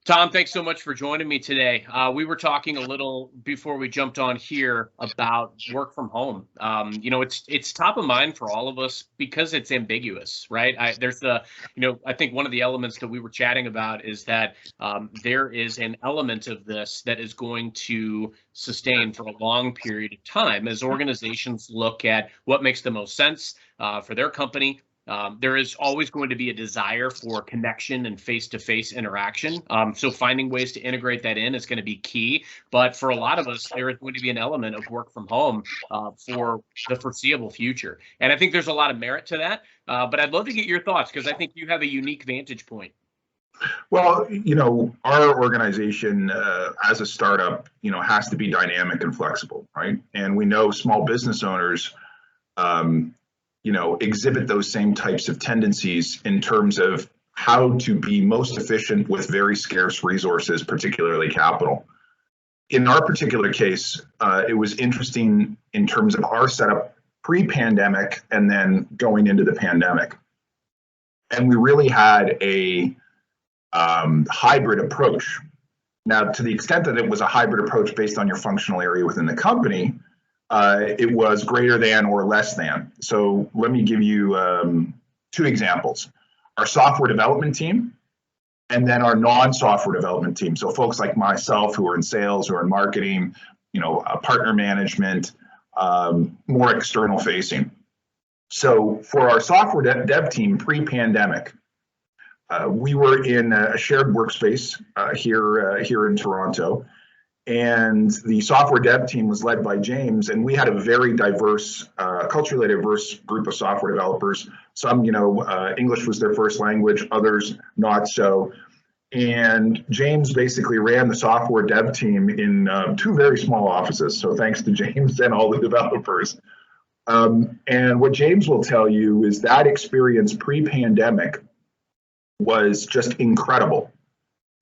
Thom, thanks so much for joining me today. We were talking a little before we jumped on here about work from home. It's top of mind for all of us because it's ambiguous, right? I think one of the elements that we were chatting about is that there is an element of this that is going to sustain for a long period of time as organizations look at what makes the most sense for their company. There is always going to be a desire for connection and face-to-face interaction. So finding ways to integrate that in is going to be key. But for a lot of us, there is going to be an element of work from home for the foreseeable future. And I think there's a lot of merit to that. But I'd love to get your thoughts because I think you have a unique vantage point. Well, our organization as a startup, has to be dynamic and flexible, right? And we know small business owners, exhibit those same types of tendencies in terms of how to be most efficient with very scarce resources, particularly capital. In our particular case, it was interesting in terms of our setup pre-pandemic and then going into the pandemic. And we really had a hybrid approach. Now, to the extent that it was a hybrid approach based on your functional area within the company, it was greater than or less than. So let me give you two examples. Our software development team and then our non-software development team. So folks like myself who are in sales, who are in marketing, partner management, more external facing. So for our software dev team pre-pandemic, we were in a shared workspace here in Toronto. And the software dev team was led by James, and we had a very diverse, culturally diverse group of software developers. Some, English was their first language, others not so. And James basically ran the software dev team in two very small offices. So thanks to James and all the developers. And what James will tell you is that experience pre-pandemic was just incredible,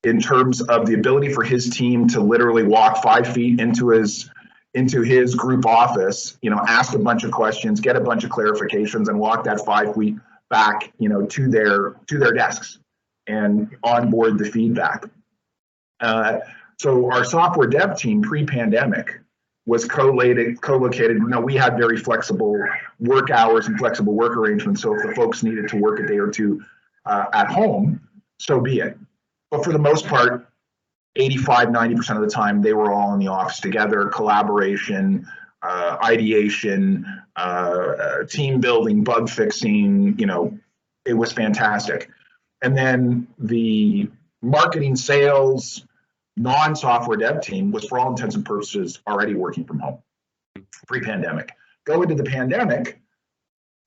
in terms of the ability for his team to literally walk 5 feet into his group office, ask a bunch of questions, get a bunch of clarifications, and walk that 5 feet back, to their desks and onboard the feedback. So our software dev team pre-pandemic was co-located. We had very flexible work hours and flexible work arrangements. So if the folks needed to work a day or two at home, so be it. But for the most part, 85, 90% of the time, they were all in the office together, collaboration, ideation, team building, bug fixing, it was fantastic. And then the marketing, sales, non-software dev team was, for all intents and purposes, already working from home pre-pandemic. Go into the pandemic,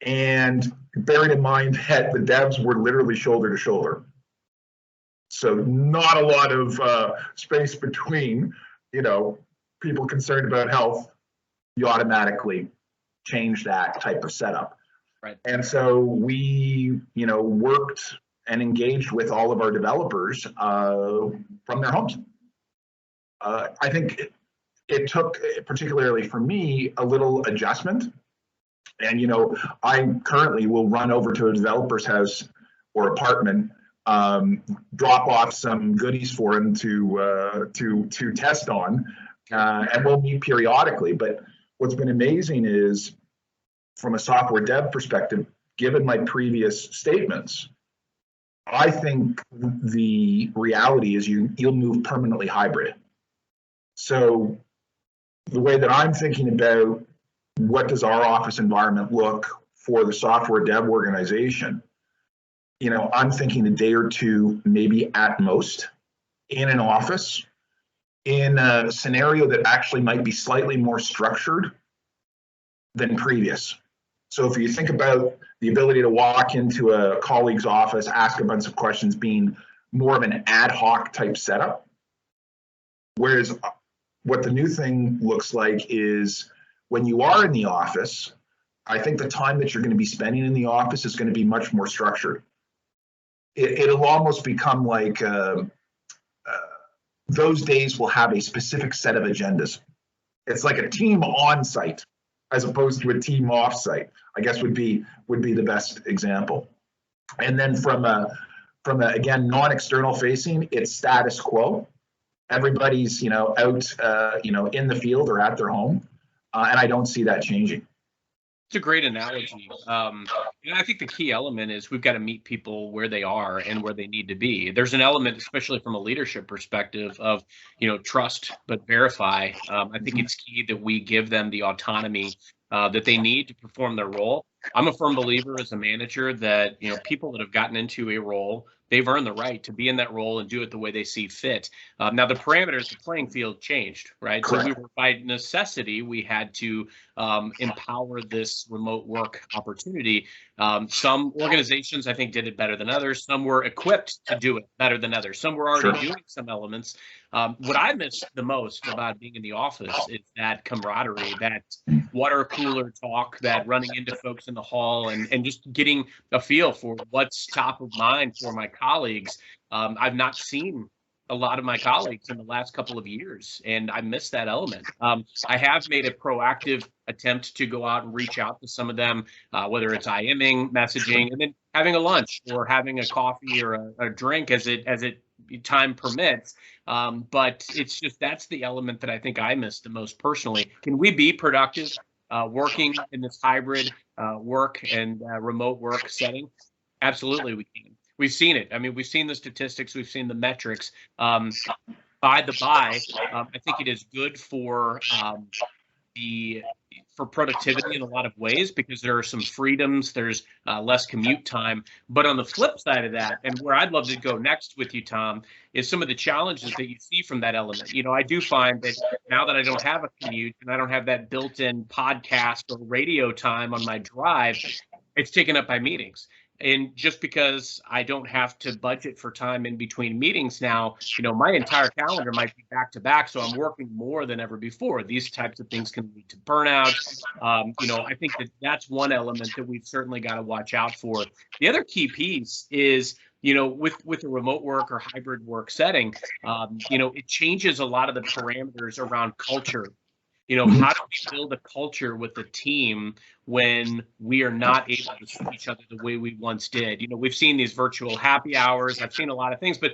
and bearing in mind that the devs were literally shoulder to shoulder. So not a lot of space between, people concerned about health. You automatically change that type of setup. Right. And so we, worked and engaged with all of our developers from their homes. I think it took, particularly for me, a little adjustment. And, I currently will run over to a developer's house or apartment, drop off some goodies for him to test on, and we'll meet periodically. But what's been amazing is, from a software dev perspective, given my previous statements, I think the reality is you'll move permanently hybrid. So the way that I'm thinking about what does our office environment look for the software dev organization, I'm thinking a day or two, maybe at most, in an office, in a scenario that actually might be slightly more structured than previous. So if you think about the ability to walk into a colleague's office, ask a bunch of questions being more of an ad hoc type setup, whereas what the new thing looks like is when you are in the office, I think the time that you're going to be spending in the office is going to be much more structured. It'll almost become like those days will have a specific set of agendas. It's like a team on site as opposed to a team off site, I guess would be the best example. And then from a from a, again, non-external facing, it's status quo. Everybody's, out, in the field or at their home. And I don't see that changing. It's a great analogy. And I think the key element is we've got to meet people where they are and where they need to be. There's an element, especially from a leadership perspective, of trust but verify. I think it's key that we give them the autonomy that they need to perform their role. I'm a firm believer as a manager that people that have gotten into a role, they've earned the right to be in that role and do it the way they see fit. Now, the parameters, the playing field changed, right? Correct. So we were, by necessity, we had to empower this remote work opportunity. Some organizations, I think, did it better than others. Some were equipped to do it better than others. Some were already doing some elements. What I miss the most about being in the office is that camaraderie, that water cooler talk, that running into folks in the hall and just getting a feel for what's top of mind for my colleagues. I've not seen a lot of my colleagues in the last couple of years, and I miss that element. I have made a proactive attempt to go out and reach out to some of them, whether it's IMing, messaging, and then having a lunch or having a coffee or a drink as it time permits. But it's just, that's the element that I think I miss the most personally. Can we be productive working in this hybrid work and remote work setting? Absolutely, we can. We've seen it. I mean, we've seen the statistics, we've seen the metrics. By the by, I think it is good for productivity in a lot of ways because there are some freedoms, there's less commute time. But on the flip side of that, and where I'd love to go next with you, Thom, is some of the challenges that you see from that element. I do find that now that I don't have a commute and I don't have that built-in podcast or radio time on my drive, it's taken up by meetings. And just because I don't have to budget for time in between meetings now, my entire calendar might be back to back. So I'm working more than ever before. These types of things can lead to burnout. I think that's one element that we've certainly got to watch out for. The other key piece is, with the remote work or hybrid work setting, it changes a lot of the parameters around culture. How do we build a culture with the team when we are not able to see each other the way we once did? We've seen these virtual happy hours. I've seen a lot of things, but,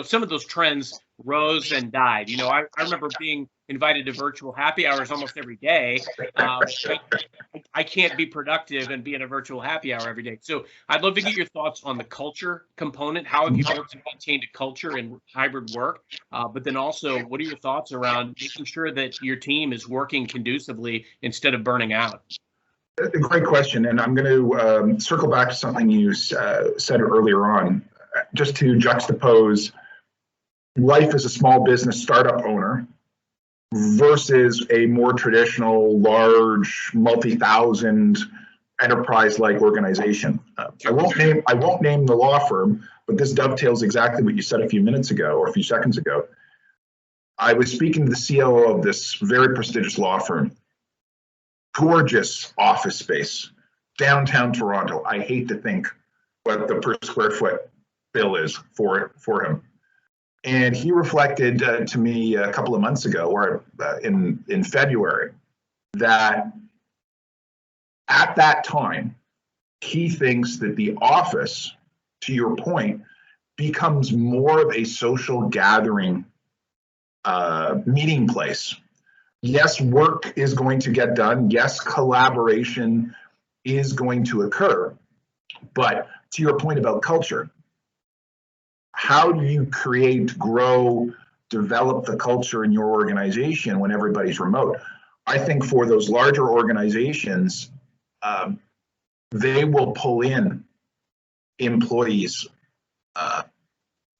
some of those trends rose and died. I remember being invited to virtual happy hours almost every day. I can't be productive and be in a virtual happy hour every day. So I'd love to get your thoughts on the culture component. How have you been able to maintain a culture in hybrid work? But then also, what are your thoughts around making sure that your team is working conducively instead of burning out? A great question. And I'm going to circle back to something you said earlier on, just to juxtapose life as a small business startup owner versus a more traditional, large, multi-thousand enterprise-like organization. I won't name the law firm, but this dovetails exactly what you said a few minutes ago or a few seconds ago. I was speaking to the COO of this very prestigious law firm. Gorgeous office space, downtown Toronto. I hate to think what the per square foot bill is for him. And he reflected to me a couple of months ago, or in February, that at that time, he thinks that the office, to your point, becomes more of a social gathering meeting place. Yes, work is going to get done. Yes, collaboration is going to occur. But to your point about culture, how do you create, grow, develop the culture in your organization when everybody's remote? I think for those larger organizations, they will pull in employees.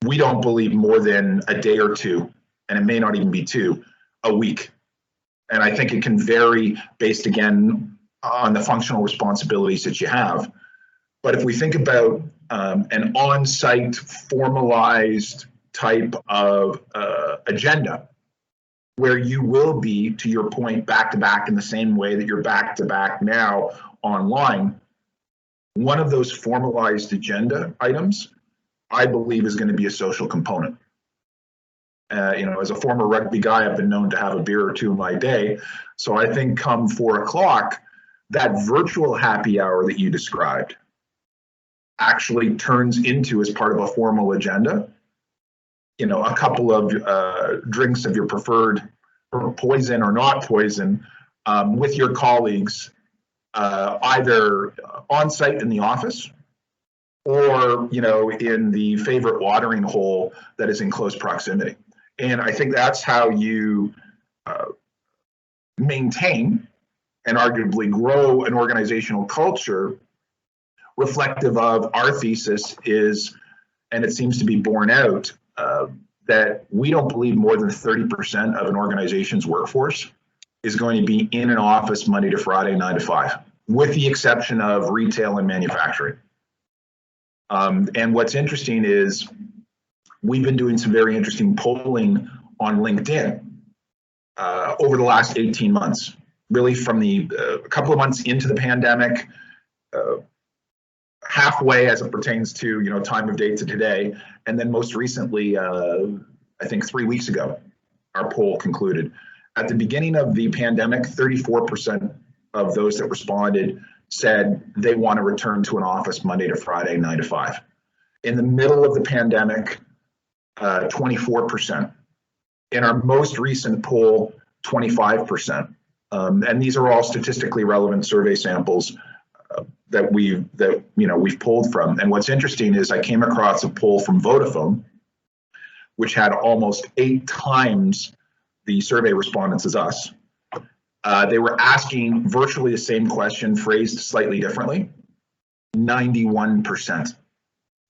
We don't believe more than a day or two, and it may not even be two, a week. And I think it can vary based, again, on the functional responsibilities that you have. But if we think about an on-site formalized type of agenda, where you will be, to your point, back-to-back in the same way that you're back-to-back now online, one of those formalized agenda items, I believe, is going to be a social component. As a former rugby guy, I've been known to have a beer or two in my day. So I think come 4 o'clock, that virtual happy hour that you described, actually turns into, as part of a formal agenda, a couple of drinks of your preferred, or poison or not poison, with your colleagues, either on site in the office or in the favorite watering hole that is in close proximity. And I think that's how you maintain and arguably grow an organizational culture reflective of our thesis is, and it seems to be borne out, that we don't believe more than 30% of an organization's workforce is going to be in an office Monday to Friday, 9 to 5, with the exception of retail and manufacturing. And what's interesting is we've been doing some very interesting polling on LinkedIn over the last 18 months, really from the a couple of months into the pandemic, halfway as it pertains to time of day to today, and then most recently, I think 3 weeks ago, our poll concluded. At the beginning of the pandemic, 34% of those that responded said they want to return to an office Monday to Friday, 9 to 5. In the middle of the pandemic, 24%. In our most recent poll, 25%. And these are all statistically relevant survey samples that we've pulled from. And what's interesting is I came across a poll from Vodafone, which had almost 8 times the survey respondents as us. They were asking virtually the same question, phrased slightly differently. 91%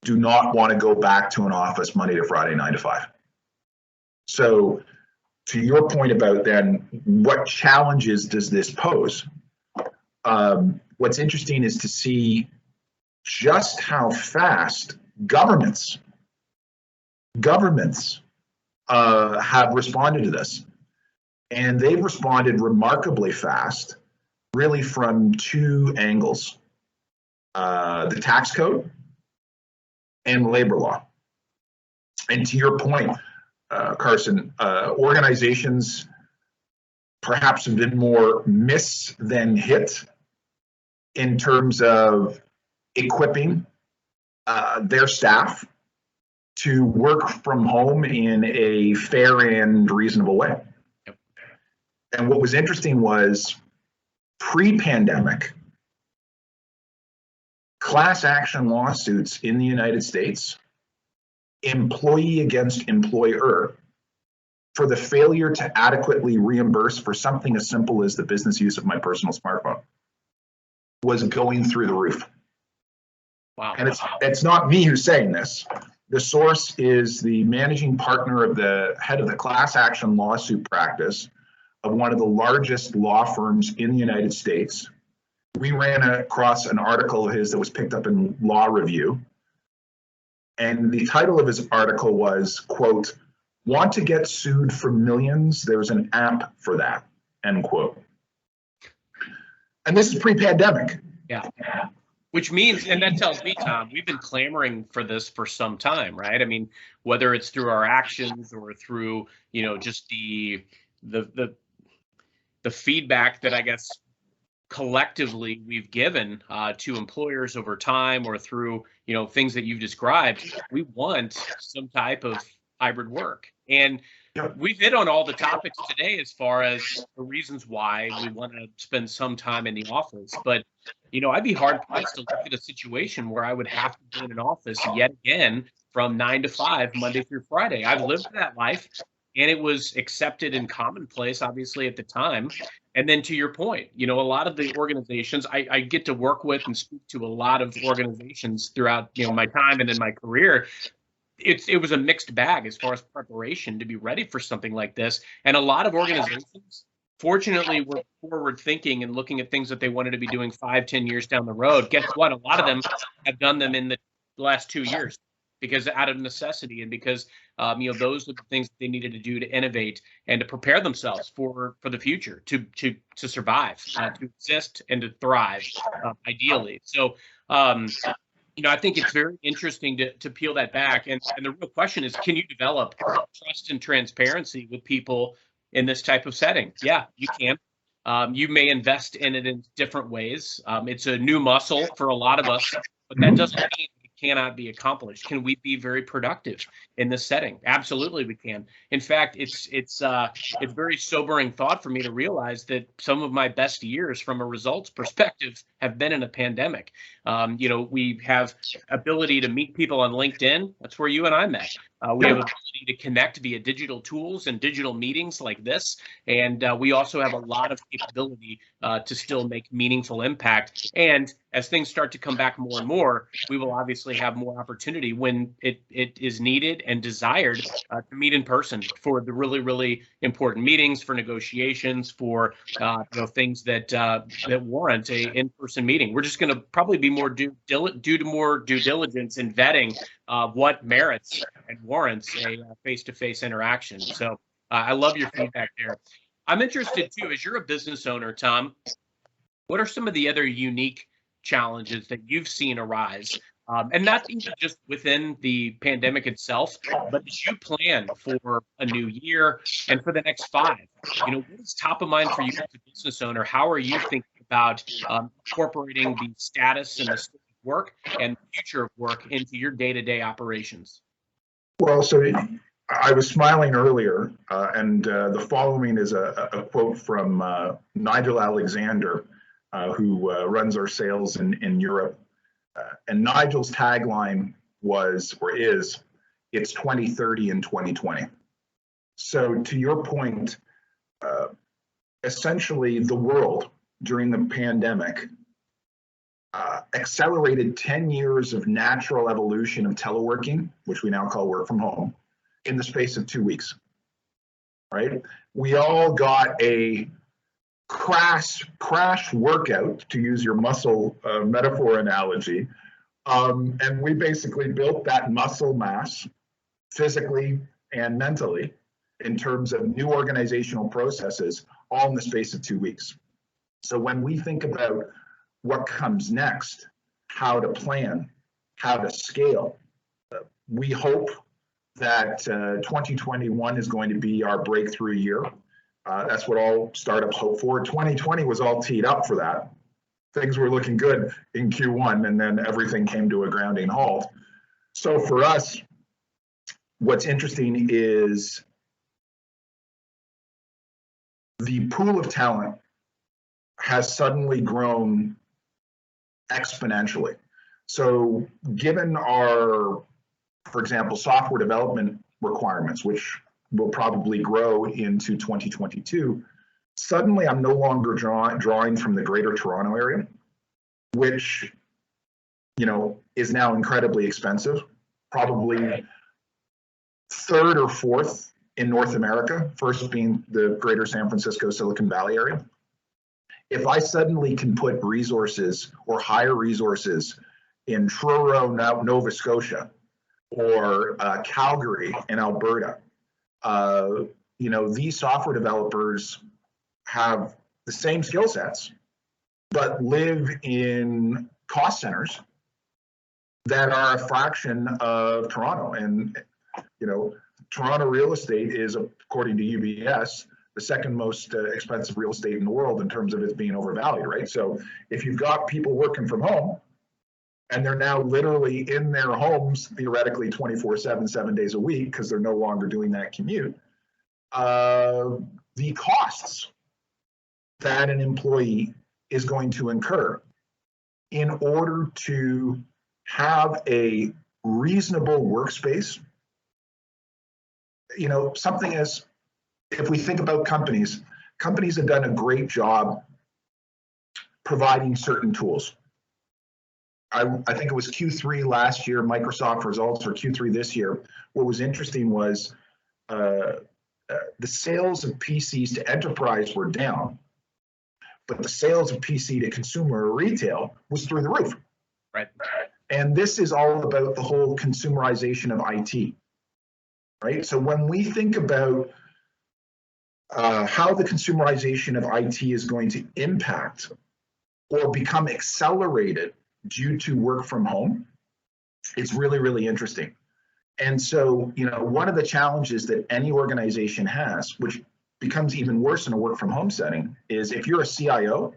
do not want to go back to an office Monday to Friday, 9 to 5. So to your point about then, what challenges does this pose? What's interesting is to see just how fast governments have responded to this. And they've responded remarkably fast, really from 2 angles, the tax code and labor law. And to your point, Carson, organizations perhaps have been more miss than hit in terms of equipping their staff to work from home in a fair and reasonable way. Yep. And what was interesting was pre-pandemic, class action lawsuits in the United States, employee against employer, for the failure to adequately reimburse for something as simple as the business use of my personal smartphone, was going through the roof. Wow. And it's not me who's saying this. The source is the managing partner of the head of the class action lawsuit practice of one of the largest law firms in the United States. We ran across an article of his that was picked up in Law Review. And the title of his article was, quote, "Want to get sued for millions? There's an app for that," end quote. And this is pre-pandemic. Yeah. Which means, and that tells me, Thom, we've been clamoring for this for some time, right? I mean, whether it's through our actions or through, just the feedback that I guess collectively we've given to employers over time, or through, things that you've described. We want some type of hybrid work. And we've hit on all the topics today as far as the reasons why we want to spend some time in the office. But, I'd be hard pressed to look at a situation where I would have to be in an office yet again from 9 to 5, Monday through Friday. I've lived that life, and it was accepted and commonplace, obviously, at the time. And then to your point, a lot of the organizations I get to work with and speak to a lot of organizations throughout, my time and in my career. It was a mixed bag as far as preparation to be ready for something like this. And a lot of organizations, fortunately, were forward thinking and looking at things that they wanted to be doing 5-10 years down the road. Guess what? A lot of them have done them in the last 2 years because out of necessity, and because those are the things that they needed to do to innovate and to prepare themselves for the future, to survive, to exist and to thrive, ideally. So I think it's very interesting to peel that back. And the real question is, can you develop trust and transparency with people in this type of setting? Yeah, you can. You may invest in it in different ways. It's a new muscle for a lot of us, but that doesn't mean we cannot be accomplished? Can we be very productive in this setting? Absolutely, we can. In fact, it's very sobering thought for me to realize that some of my best years from a results perspective have been in a pandemic. We have ability to meet people on LinkedIn. That's where you and I met. We have ability to connect via digital tools and digital meetings like this. And we also have a lot of capability to still make meaningful impact. And as things start to come back more and more, we will obviously have more opportunity when it is needed and desired to meet in person for the really, really important meetings, for negotiations, for things that warrant a in-person meeting. We're just going to probably be more due to more due diligence in vetting what merits and warrants a face-to-face interaction. So I love your feedback there. I'm interested too, as you're a business owner, Thom, what are some of the other unique challenges that you've seen arise? And not even just within the pandemic itself, but as you plan for a new year and for the next 5, what is top of mind for you as a business owner? How are you thinking about incorporating the status and the scope of work and the future of work into your day-to-day operations? Well, so I was smiling earlier, and the following is a quote from Nigel Alexander, who runs our sales in Europe. And Nigel's tagline was, or is, it's 2030 and 2020. So to your point, essentially the world during the pandemic accelerated 10 years of natural evolution of teleworking, which we now call work from home, in the space of 2 weeks, right? We all got a crash workout, to use your muscle metaphor analogy, and we basically built that muscle mass physically and mentally in terms of new organizational processes, all in the space of 2 weeks. So when we think about what comes next, how to plan, how to scale, we hope that 2021 is going to be our breakthrough year. That's what all startups hope for. 2020 was all teed up for that. Things were looking good in Q1, and then everything came to a grounding halt. So for us, what's interesting is the pool of talent has suddenly grown exponentially. So given our, for example, software development requirements, which will probably grow into 2022, suddenly I'm no longer drawing from the greater Toronto area, which, is now incredibly expensive, probably third or fourth in North America, first being the greater San Francisco, Silicon Valley area. If I suddenly can put resources or hire resources in Truro, Nova Scotia, or Calgary in Alberta, these software developers have the same skill sets, but live in cost centers that are a fraction of Toronto. And, Toronto real estate is, according to UBS, the second most expensive real estate in the world in terms of it being overvalued, right? So if you've got people working from home and they're now literally in their homes, theoretically 24/7, 7 days a week, because they're no longer doing that commute, the costs that an employee is going to incur in order to have a reasonable workspace, something as, if we think about companies have done a great job providing certain tools. I think it was Q3 last year, Microsoft results, or Q3 this year. What was interesting was the sales of PCs to enterprise were down, but the sales of PC to consumer or retail was through the roof. Right. And this is all about the whole consumerization of IT, right? So when we think about how the consumerization of IT is going to impact or become accelerated due to work from home, it's really, really interesting. And so, one of the challenges that any organization has, which becomes even worse in a work from home setting, is if you're a CIO,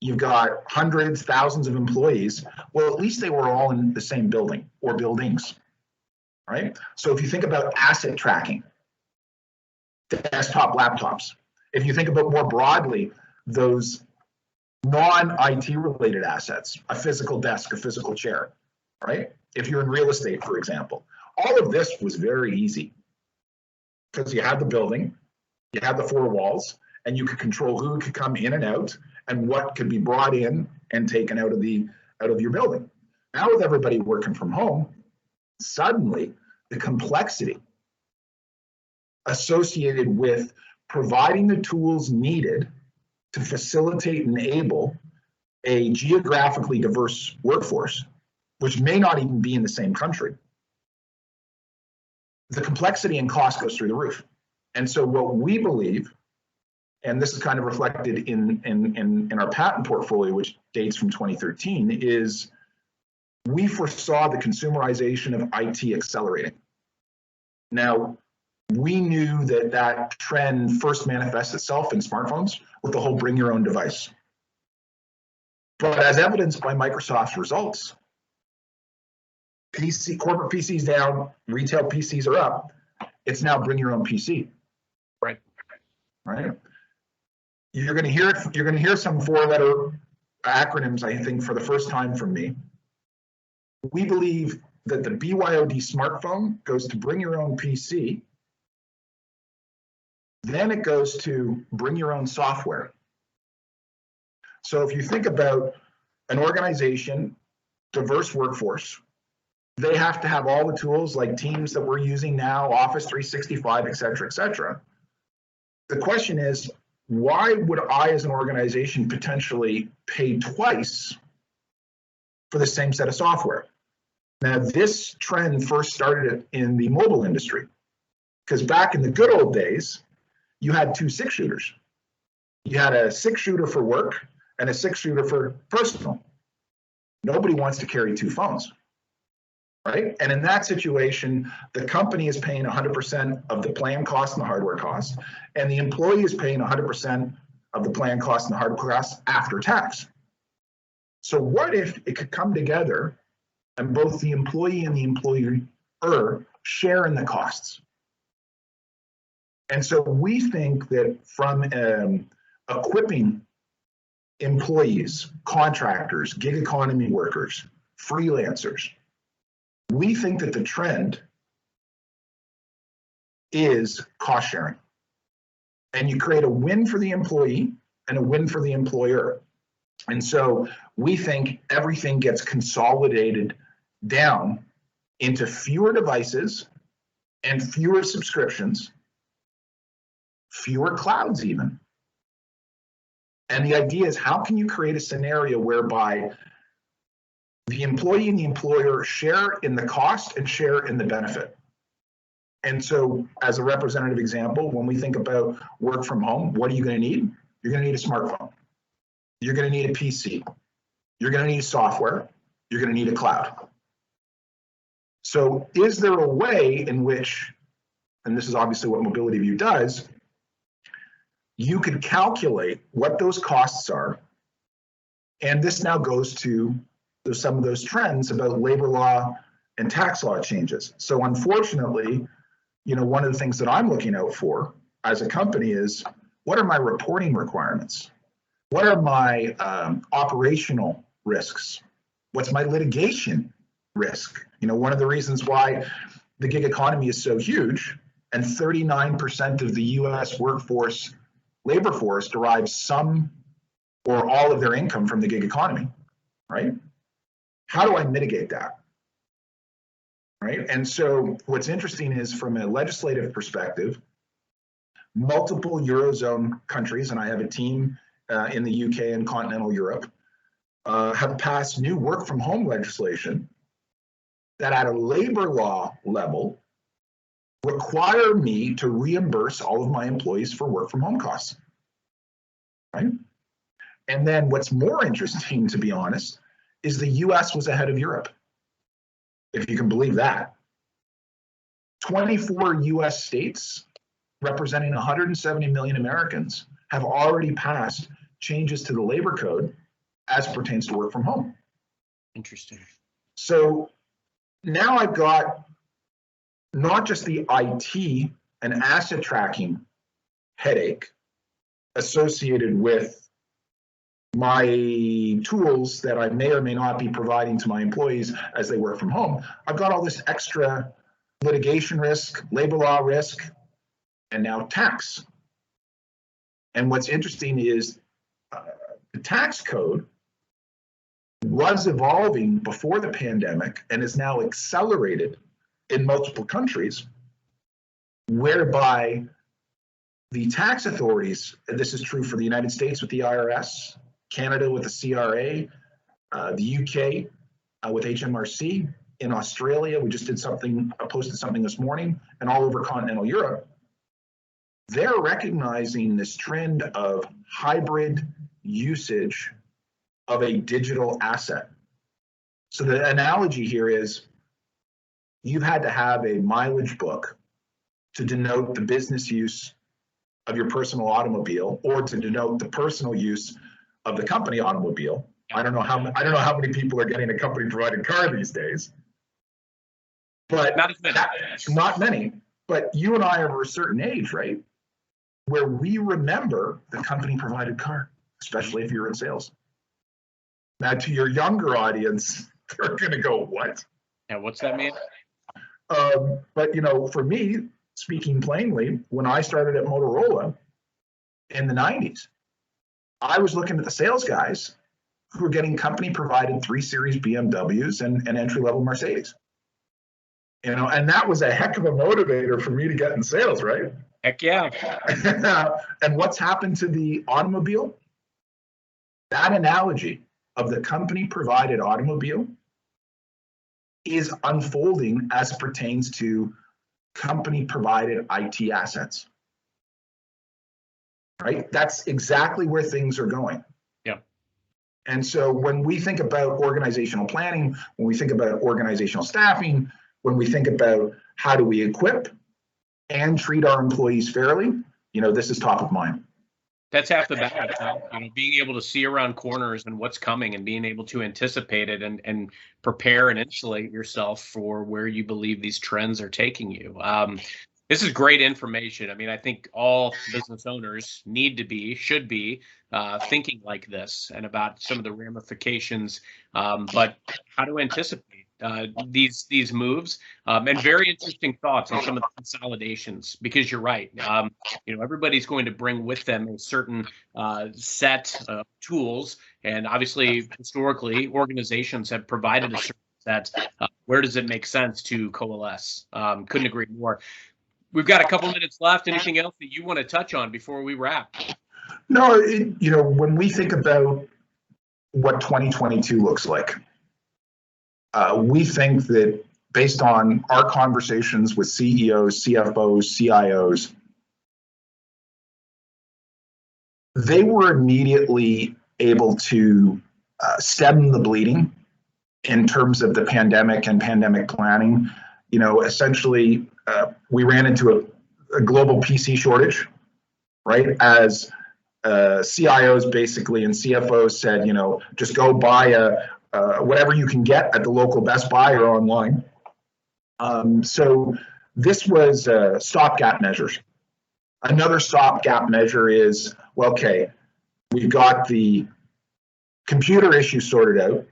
you've got hundreds, thousands of employees. Well, at least they were all in the same building or buildings, right? So if you think about asset tracking, desktop laptops, if you think about more broadly, those non-IT related assets, a physical desk, a physical chair, right? If you're in real estate, for example, all of this was very easy because you had the building, you had the four walls, and you could control who could come in and out and what could be brought in and taken out of your building. Now with everybody working from home, suddenly the complexity associated with providing the tools needed to facilitate and enable a geographically diverse workforce, which may not even be in the same country, the complexity and cost goes through the roof. And so what we believe, and this is kind of reflected in our patent portfolio, which dates from 2013, is we foresaw the consumerization of IT accelerating. Now, we knew that that trend first manifests itself in smartphones with the whole bring your own device. But as evidenced by Microsoft's results, corporate PCs down, retail PCs are up. It's now bring your own PC. Right. Right. You're going to hear it. You're going to hear some four-letter acronyms, I think, for the first time from me. We believe that the BYOD smartphone goes to bring your own PC. Then it goes to bring your own software. So if you think about an organization, diverse workforce, they have to have all the tools like Teams that we're using now, Office 365, et cetera, et cetera. The question is, why would I as an organization potentially pay twice for the same set of software? Now, this trend first started in the mobile industry, because back in the good old days, you had two 6-shooters. You had a 6-shooter for work and a 6-shooter for personal. Nobody wants to carry two phones, right? And in that situation, the company is paying 100% of the plan cost and the hardware cost, and the employee is paying 100% of the plan cost and the hardware cost after tax. So what if it could come together and both the employee and the employer share in the costs? And so we think that from equipping employees, contractors, gig economy workers, freelancers, we think that the trend is cost sharing. And you create a win for the employee and a win for the employer. And so we think everything gets consolidated down into fewer devices and fewer subscriptions, fewer clouds even. And the idea is, how can you create a scenario whereby the employee and the employer share in the cost and share in the benefit? And so as a representative example, when we think about work from home, what are you going to need? You're going to need a smartphone. You're going to need a PC. You're going to need software. You're going to need a cloud. So is there a way in which, and this is obviously what Mobility View does, you could calculate what those costs are, and this now goes to some of those trends about labor law and tax law changes. So unfortunately, one of the things that I'm looking out for as a company is, what are my reporting requirements? What are my operational risks? What's my litigation risk? One of the reasons why the gig economy is so huge, and 39% of the US workforce, labor force, derives some or all of their income from the gig economy, right? How do I mitigate that? Right? And so what's interesting is, from a legislative perspective, multiple Eurozone countries, and I have a team in the UK and continental Europe, have passed new work from home legislation that at a labor law level require me to reimburse all of my employees for work from home costs, right? And then what's more interesting, to be honest, is the US was ahead of Europe, if you can believe that. 24 US states representing 170 million Americans have already passed changes to the labor code as pertains to work from home. Interesting. So now I've got not just the IT and asset tracking headache associated with my tools that I may or may not be providing to my employees as they work from home. I've got all this extra litigation risk, labor law risk, and now tax. And what's interesting is the tax code was evolving before the pandemic and is now accelerated in multiple countries, whereby the tax authorities, and this is true for the United States with the IRS, Canada with the CRA, the UK with HMRC, in Australia, we just did something, posted something this morning, and all over continental Europe, they're recognizing this trend of hybrid usage of a digital asset. So the analogy here is you've had to have a mileage book to denote the business use of your personal automobile or to denote the personal use of the company automobile. I don't know how many people are getting a company provided car these days, but not many. But you and I are of a certain age, right, where we remember the company provided car, especially if you're in sales. Now, to your younger audience, they're going to go, "What?" Yeah, what's that mean? But you know, for me, speaking plainly, when I started at Motorola in the 90s, I was looking at the sales guys who were getting company provided 3 Series BMWs and entry-level Mercedes. You know, and that was a heck of a motivator for me to get in sales, right? Heck yeah. And what's happened to the automobile? That analogy of the company provided automobile is unfolding as it pertains to company provided IT assets. Right? That's exactly where things are going. Yeah. And so when we think about organizational planning, when we think about organizational staffing, when we think about how do we equip and treat our employees fairly, you know, this is top of mind. That's half the battle. You know, being able to see around corners and what's coming and being able to anticipate it and prepare and insulate yourself for where you believe these trends are taking you. This is great information. I mean, I think all business owners should be thinking like this and about some of the ramifications, but how to anticipate these moves, and very interesting thoughts on some of the consolidations, because you're right. You know, everybody's going to bring with them a certain set of tools, and obviously, historically, organizations have provided a certain set. Where does it make sense to coalesce? Couldn't agree more. We've got a couple minutes left. Anything else that you want to touch on before we wrap? No, you know, when we think about what 2022 looks like, we think that based on our conversations with CEOs, CFOs, CIOs, they were immediately able to stem the bleeding in terms of the pandemic and pandemic planning. You know, essentially, we ran into a global PC shortage, right? As CIOs basically and CFOs said, you know, just go buy whatever you can get at the local Best Buy or online. So this was stopgap measures. Another stopgap measure is, well, okay, we've got the computer issue sorted out.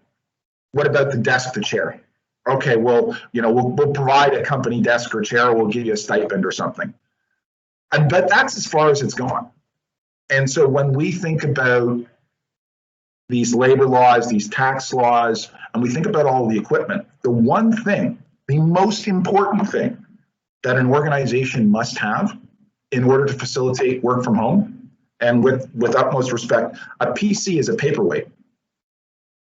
What about the desk to chair? Okay, well, you know, we'll provide a company desk or chair, we'll give you a stipend or something. But that's as far as it's gone. And so when we think about these labor laws, these tax laws, and we think about all the equipment, the one thing, the most important thing that an organization must have in order to facilitate work from home, and with utmost respect, a PC is a paperweight.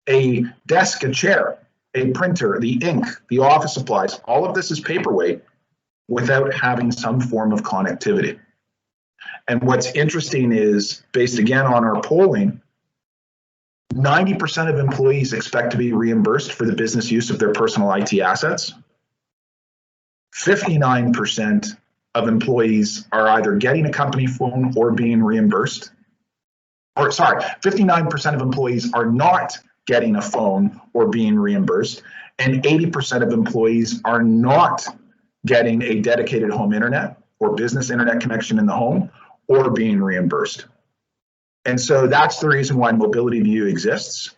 A desk, a chair, a printer, the ink, the office supplies, all of this is paperweight without having some form of connectivity. And what's interesting is, based again on our polling, 90% of employees expect to be reimbursed for the business use of their personal IT assets. 59% of employees are either getting a company phone or being reimbursed. or sorry, 59% of employees are not getting a phone or being reimbursed, and 80% of employees are not getting a dedicated home internet or business internet connection in the home or being reimbursed. And so that's the reason why Mobility View exists,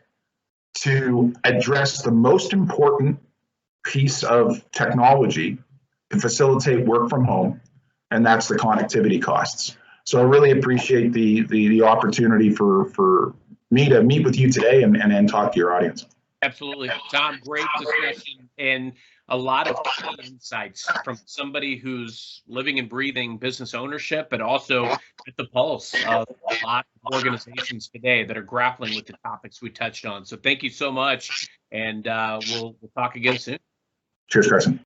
to address the most important piece of technology to facilitate work from home, and that's the connectivity costs. So I really appreciate the opportunity for me to meet with you today and talk to your audience. Absolutely. Thom, great discussion and a lot of key insights from somebody who's living and breathing business ownership, but also at the pulse of a lot of organizations today that are grappling with the topics we touched on. So thank you so much, and we'll talk again soon. Cheers, Carson.